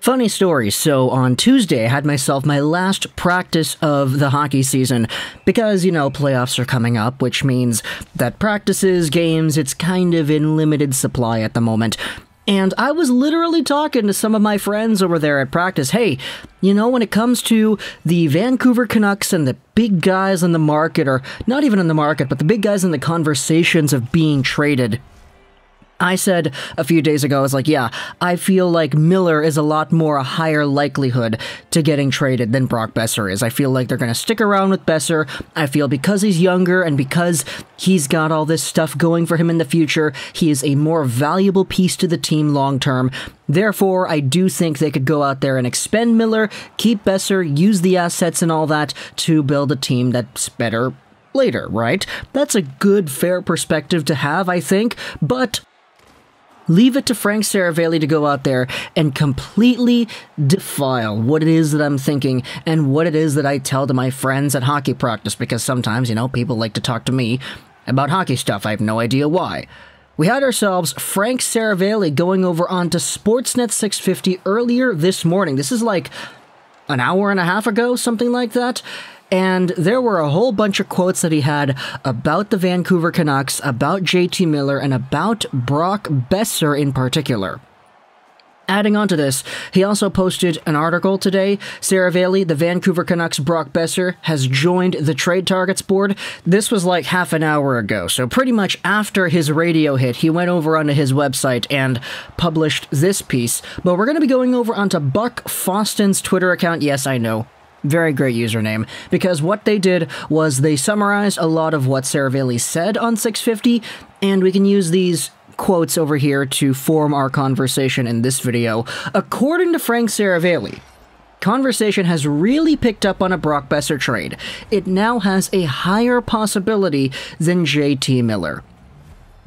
Funny story, so on Tuesday I had myself my last practice of the hockey season because, you know, playoffs are coming up, which means that practices, games, it's kind of in limited supply at the moment. And I was literally talking to some of my friends over there at practice, hey, you know, when it comes to the Vancouver Canucks and the big guys on the market, or not even on the market, but the big guys in the conversations of being traded, I said a few days ago, I was like, yeah, I feel like Miller is a lot more a higher likelihood to getting traded than Brock Boeser is. I feel like they're going to stick around with Boeser. I feel because he's younger and because he's got all this stuff going for him in the future, he is a more valuable piece to the team long term. Therefore, I do think they could go out there and expend Miller, keep Boeser, use the assets and all that to build a team that's better later, right? That's a good, fair perspective to have, I think, but leave it to Frank Seravalli to go out there and completely defile what it is that I'm thinking and what it is that I tell to my friends at hockey practice, because sometimes, you know, people like to talk to me about hockey stuff. I have no idea why. We had ourselves Frank Seravalli going over onto Sportsnet 650 earlier this morning. This is like an hour and a half ago, something like that. And there were a whole bunch of quotes that he had about the Vancouver Canucks, about JT Miller, and about Brock Boeser in particular. Adding on to this, he also posted an article today. Seravalli, the Vancouver Canucks Brock Boeser, has joined the trade targets board. This was like half an hour ago, so pretty much after his radio hit, he went over onto his website and published this piece. But we're going to be going over onto Buck Foston's Twitter account. Yes, I know. Very great username, because what they did was they summarized a lot of what Seravalli said on 650, and we can use these quotes over here to form our conversation in this video. According to Frank Seravalli, conversation has really picked up on a Brock Boeser trade. It now has a higher possibility than JT Miller.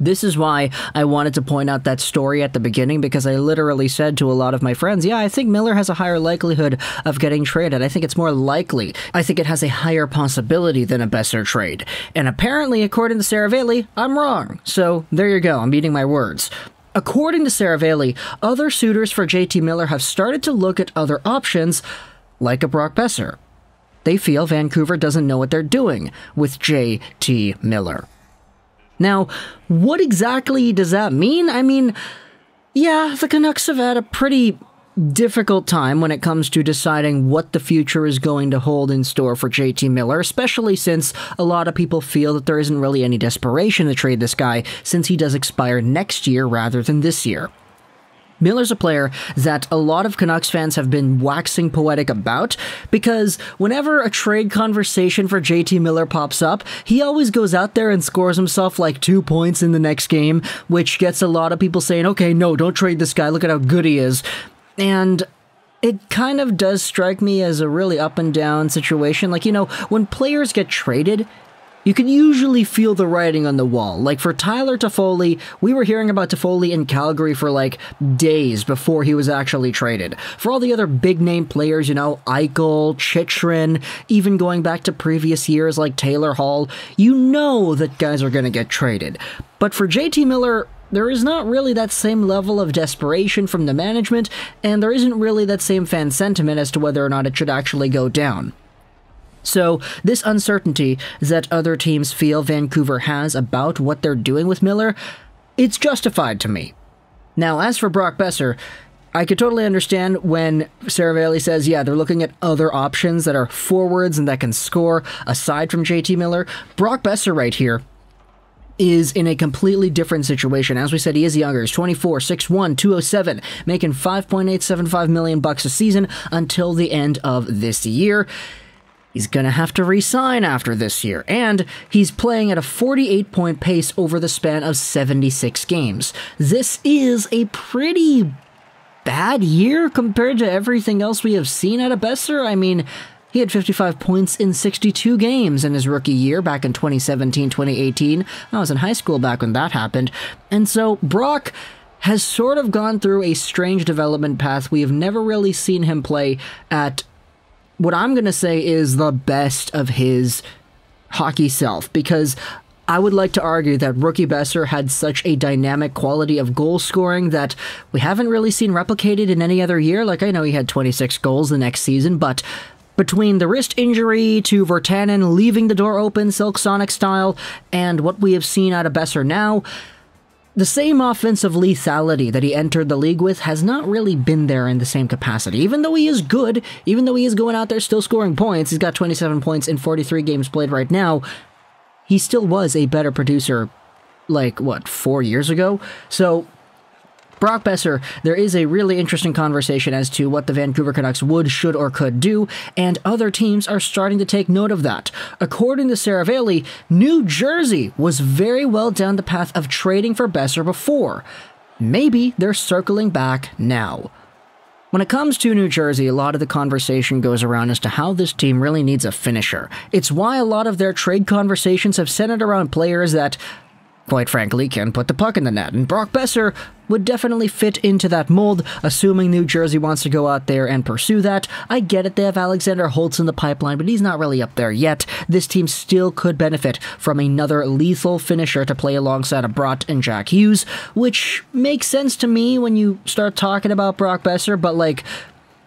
This is why I wanted to point out that story at the beginning, because I literally said to a lot of my friends, yeah, I think Miller has a higher likelihood of getting traded. I think it's more likely. I think it has a higher possibility than a Boeser trade. And apparently, according to Seravalli, I'm wrong. So there you go. I'm eating my words. According to Seravalli, other suitors for JT Miller have started to look at other options, like a Brock Boeser. They feel Vancouver doesn't know what they're doing with JT Miller. Now, what exactly does that mean? I mean, yeah, the Canucks have had a pretty difficult time when it comes to deciding what the future is going to hold in store for JT Miller, especially since a lot of people feel that there isn't really any desperation to trade this guy since he does expire next year rather than this year. Miller's a player that a lot of Canucks fans have been waxing poetic about, because whenever a trade conversation for JT Miller pops up, he always goes out there and scores himself like 2 points in the next game, which gets a lot of people saying, okay, no, don't trade this guy, look at how good he is. And it kind of does strike me as a really up and down situation. Like, you know, when players get traded, you can usually feel the writing on the wall. Like for Tyler Toffoli, we were hearing about Toffoli in Calgary for like days before he was actually traded. For all the other big-name players, you know, Eichel, Chychrun, even going back to previous years like Taylor Hall, you know that guys are going to get traded. But for JT Miller, there is not really that same level of desperation from the management, and there isn't really that same fan sentiment as to whether or not it should actually go down. So, this uncertainty that other teams feel Vancouver has about what they're doing with Miller, it's justified to me. Now, as for Brock Boeser, I could totally understand when Seravalli says, yeah, they're looking at other options that are forwards and that can score aside from JT Miller. Brock Boeser right here is in a completely different situation. As we said, he is younger. He's 24, 6'1", 207, making $5.875 million a season until the end of this year. He's going to have to re-sign after this year, and he's playing at a 48-point pace over the span of 76 games. This is a pretty bad year compared to everything else we have seen out of Boeser. I mean, he had 55 points in 62 games in his rookie year back in 2017-2018. I was in high school back when that happened. And so Brock has sort of gone through a strange development path. We have never really seen him play at what I'm going to say is the best of his hockey self, because I would like to argue that rookie Boeser had such a dynamic quality of goal scoring that we haven't really seen replicated in any other year. Like, I know he had 26 goals the next season, but between the wrist injury to Virtanen leaving the door open Silk Sonic style and what we have seen out of Boeser now, the same offensive lethality that he entered the league with has not really been there in the same capacity. Even though he is good, even though he is going out there still scoring points, he's got 27 points in 43 games played right now, he still was a better producer, like, what, 4 years ago? So, Brock Boeser, there is a really interesting conversation as to what the Vancouver Canucks would, should, or could do, and other teams are starting to take note of that. According to Seravalli, New Jersey was very well down the path of trading for Boeser before. Maybe they're circling back now. When it comes to New Jersey, a lot of the conversation goes around as to how this team really needs a finisher. It's why a lot of their trade conversations have centered around players that, quite frankly, can put the puck in the net, and Brock Boeser would definitely fit into that mold, assuming New Jersey wants to go out there and pursue that. I get it, they have Alexander Holtz in the pipeline, but he's not really up there yet. This team still could benefit from another lethal finisher to play alongside of Brandt and Jack Hughes, which makes sense to me when you start talking about Brock Boeser, but like,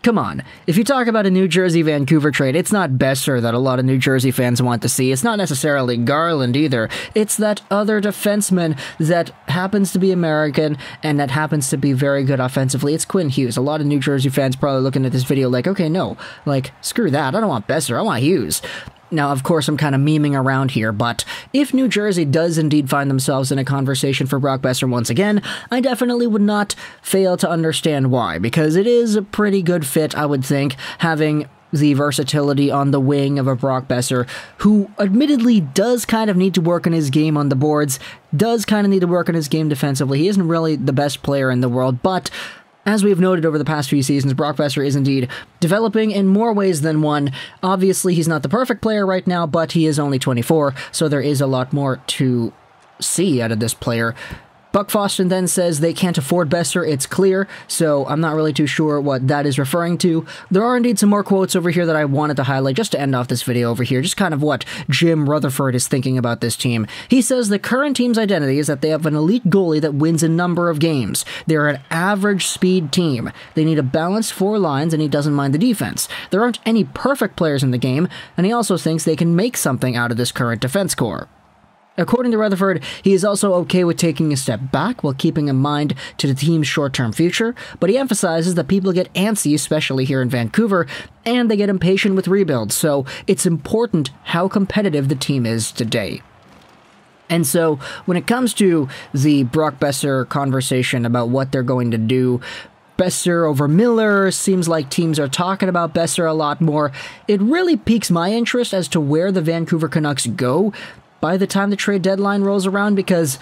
come on, if you talk about a New Jersey-Vancouver trade, it's not Boeser that a lot of New Jersey fans want to see. It's not necessarily Garland either. It's that other defenseman that happens to be American and that happens to be very good offensively. It's Quinn Hughes. A lot of New Jersey fans probably looking at this video like, okay, no, like, screw that. I don't want Boeser. I want Hughes. Now, of course, I'm kind of memeing around here, but if New Jersey does indeed find themselves in a conversation for Brock Boeser once again, I definitely would not fail to understand why, because it is a pretty good fit, I would think, having the versatility on the wing of a Brock Boeser, who admittedly does kind of need to work on his game on the boards, does kind of need to work on his game defensively. He isn't really the best player in the world, but as we have noted over the past few seasons, Brock Boeser is indeed developing in more ways than one. Obviously, he's not the perfect player right now, but he is only 24, so there is a lot more to see out of this player. Buck Foston then says they can't afford Boeser, it's clear, so I'm not really too sure what that is referring to. There are indeed some more quotes over here that I wanted to highlight just to end off this video over here, just kind of what Jim Rutherford is thinking about this team. He says the current team's identity is that they have an elite goalie that wins a number of games. They're an average speed team. They need a balanced four lines, and he doesn't mind the defense. There aren't any perfect players in the game, and he also thinks they can make something out of this current defense core. According to Rutherford, he is also okay with taking a step back while keeping in mind to the team's short-term future, but he emphasizes that people get antsy, especially here in Vancouver, and they get impatient with rebuilds, so it's important how competitive the team is today. And so, when it comes to the Brock Boeser conversation about what they're going to do, Boeser over Miller, seems like teams are talking about Boeser a lot more. It really piques my interest as to where the Vancouver Canucks go by the time the trade deadline rolls around, because,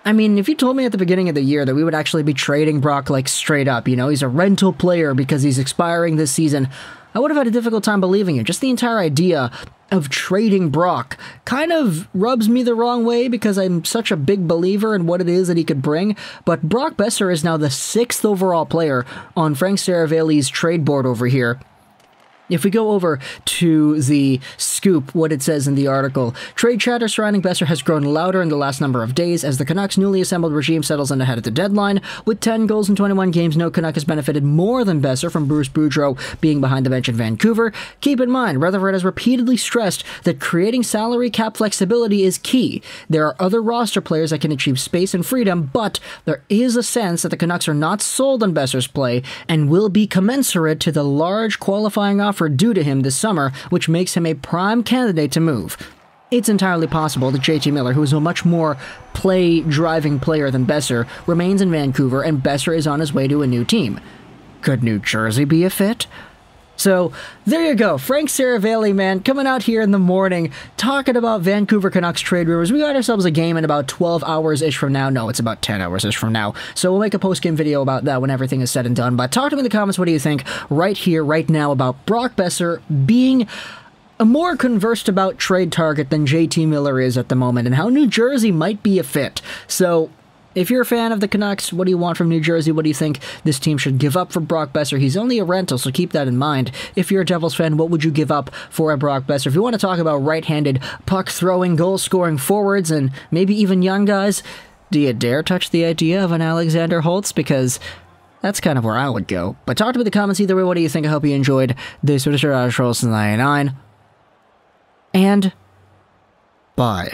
I mean, if you told me at the beginning of the year that we would actually be trading Brock, like, straight up, you know, he's a rental player because he's expiring this season, I would have had a difficult time believing it. Just the entire idea of trading Brock kind of rubs me the wrong way because I'm such a big believer in what it is that he could bring, but Brock Boeser is now the 6th overall player on Frank Seravalli's trade board over here. If we go over to the scoop, what it says in the article, trade chatter surrounding Boeser has grown louder in the last number of days as the Canucks' newly assembled regime settles in ahead of the deadline. With 10 goals in 21 games, no Canuck has benefited more than Boeser from Bruce Boudreau being behind the bench in Vancouver. Keep in mind, Rutherford has repeatedly stressed that creating salary cap flexibility is key. There are other roster players that can achieve space and freedom, but there is a sense that the Canucks are not sold on Boeser's play and will be commensurate to the large qualifying offer due to him this summer, which makes him a prime candidate to move. It's entirely possible that JT Miller, who is a much more play-driving player than Boeser, remains in Vancouver and Boeser is on his way to a new team. Could New Jersey be a fit? So, there you go. Frank Seravalli, man, coming out here in the morning, talking about Vancouver Canucks trade rumors. We got ourselves a game in about 12 hours-ish from now. No, it's about 10 hours-ish from now. So we'll make a post-game video about that when everything is said and done. But talk to me in the comments, what do you think right here, right now, about Brock Boeser being a more conversed about trade target than JT Miller is at the moment, and how New Jersey might be a fit. So, If you're a fan of the Canucks, what do you want from New Jersey? What do you think this team should give up for Brock Boeser? He's only a rental, so keep that in mind. If you're a Devils fan, what would you give up for a Brock Boeser? If you want to talk about right-handed puck-throwing, goal-scoring forwards, and maybe even young guys, do you dare touch the idea of an Alexander Holtz? Because that's kind of where I would go. But talk to me in the comments either way. What do you think? I hope you enjoyed this. Mr. Rosén 99. And bye.